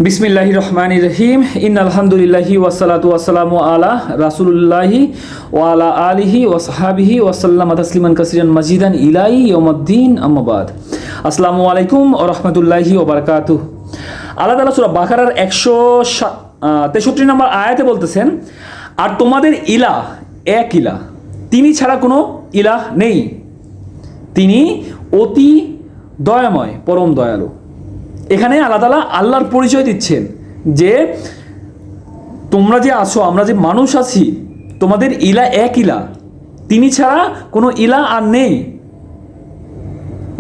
বিসমিল্লাহির রহমানির রহিম আলহামদুলিল্লাহি ওয়াসসালাতু ওয়াসসালামু আলা রাসূলিল্লাহি ওয়া আলা আলিহি ওয়া সাহবিহি ওয়া সাল্লামা তাসলিমান কাসীরান মাজিদান ইলা ইয়াউমিদ্দিন আম্মা বাদ। আসসালামু আলাইকুম ওয়া রাহমাতুল্লাহি ওয়া বারাকাতুহু। আল্লাহ তাআলা সূরা বাকারার 163 নম্বর আয়াতে বলতেছেন, আর তোমাদের ইলাহ এক ইলাহ, তিনি ছাড়া কোনো ইলাহ নেই, তিনি অতি দয়াময় পরম দয়ালু। এখানে আল্লাহ তাআলা আল্লাহর পরিচয় দিচ্ছেন যে তোমরা যে আছো, আমরা যে মানুষ আছি, তোমাদের ইলা এক ইলা, তিনি ছাড়া কোনো ইলা আর নেই।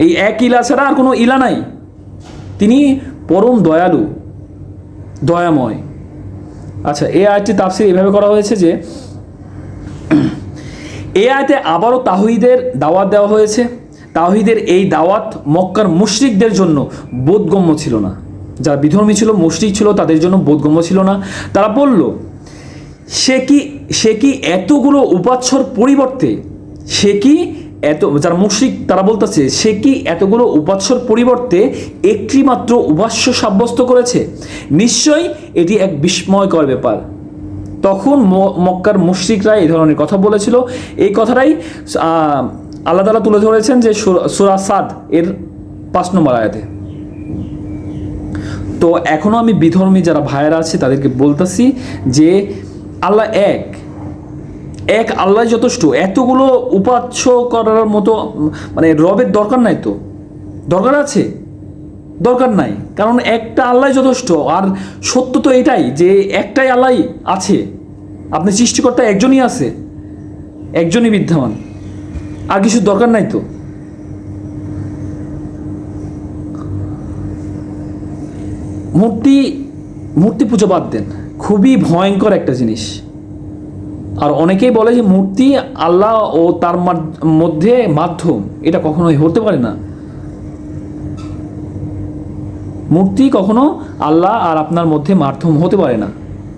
এই এক ইলা ছাড়া আর কোনো ইলা নাই, তিনি পরম দয়ালু দয়াময়। আচ্ছা, এই আয়াতটি তাফসীর এভাবে করা হয়েছে যে এই আয়াতে আবারও তাওহীদের দাওয়াত দেওয়া হয়েছে। তাওহীদের এই দাওয়াত মক্কার মুশরিকদের জন্য বোধগম্য ছিল না। যারা বিধর্মী ছিল, মুশরিক ছিল, তাদের জন্য বোধগম্য ছিল না। তারা বলল, সে কি এতগুলো উপাস্যর পরিবর্তে, যারা মুশরিক তারা বলতেছে, সে কি এতগুলো উপাস্যর পরিবর্তে একটি মাত্র উপাস্য সাব্যস্ত করেছে? নিশ্চয়ই এটি এক বিস্ময়কর ব্যাপার। তখন মক্কার মুশরিকরা এই ধরনের কথা বলেছিল। এই কথাটাই আল্লাহ তাআলা তুলে ধরেছেন যে সূরা সাদ এর 5 নম্বর আয়াতে। তো এখনও আমি বিধর্মী যারা ভাইয়েরা আছে তাদেরকে বলতেছি যে আল্লাহ এক আল্লাহ যথেষ্ট। এতগুলো উপাস্য করার মতো মানে রবের দরকার নাই। তো দরকার আছে? দরকার নাই, কারণ একটা আল্লাহ যথেষ্ট। আর সত্য তো এটাই যে একটাই আল্লাহ আছে, আপনি সৃষ্টিকর্তা একজনই আছে, একজনই বিদ্যমান, আর কিছু দরকার নাই। তো মূর্তি পুজো বাদ দেন, খুবই ভয়ঙ্কর একটা জিনিস। আর অনেকেই বলে যে মূর্তি আল্লাহ ও তার মধ্যে মাধ্যম, এটা কখনোই হতে পারে না। মূর্তি কখনো আল্লাহ আর আপনার মধ্যে মাধ্যম হতে পারে না।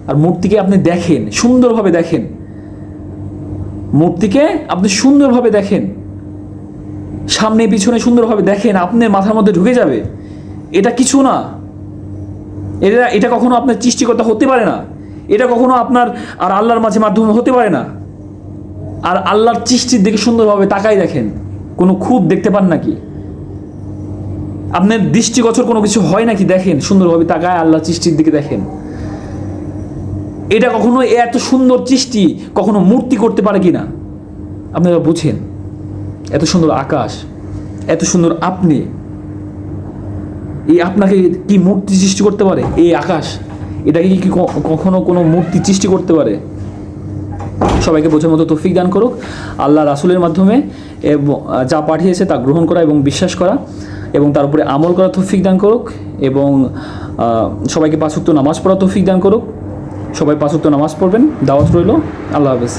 আর মূর্তিকে আপনি দেখেন, সুন্দরভাবে দেখেন, মূর্তিকে আপনি সুন্দরভাবে দেখেন, সামনে পিছনে সুন্দরভাবে দেখেন, আপনার মাথার মধ্যে ঢুকে যাবে। এটা কিছু না, এটা কখনো আপনার সৃষ্টিকর্তা হতে পারে না। এটা কখনো আপনার আর আল্লাহর মাঝে মাধ্যম হতে পারে না। আর আল্লাহর সৃষ্টির দিকে সুন্দরভাবে তাকাই দেখেন, কোনো খুঁত দেখতে পান নাকি? আপনার দৃষ্টিগোচর কোনো কিছু হয় নাকি? দেখেন, সুন্দরভাবে তাকায় আল্লাহর সৃষ্টির দিকে দেখেন। এটা কখনো এত সুন্দর সৃষ্টি কখনো মূর্তি করতে পারে কি না আপনারা বুঝেন? এত সুন্দর আকাশ, এত সুন্দর আপনি, এই আপনাকে কি মূর্তি সৃষ্টি করতে পারে? এই আকাশ, এটাকে কি কখনো কোনো মূর্তি সৃষ্টি করতে পারে? সবাইকে বোঝার মতো তৌফিক দান করুক আল্লাহ। রাসূলের মাধ্যমে যা পাঠিয়েছে তা গ্রহণ করা এবং বিশ্বাস করা এবং তার উপরে আমল করা তৌফিক দান করুক। এবং সবাইকে 5 ওয়াক্ত নামাজ পড়া তৌফিক দান করুক। সবাই 5 ওয়াক্ত নামাজ পড়বেন, দাওয়াত রইল। আল্লাহ হাফেজ।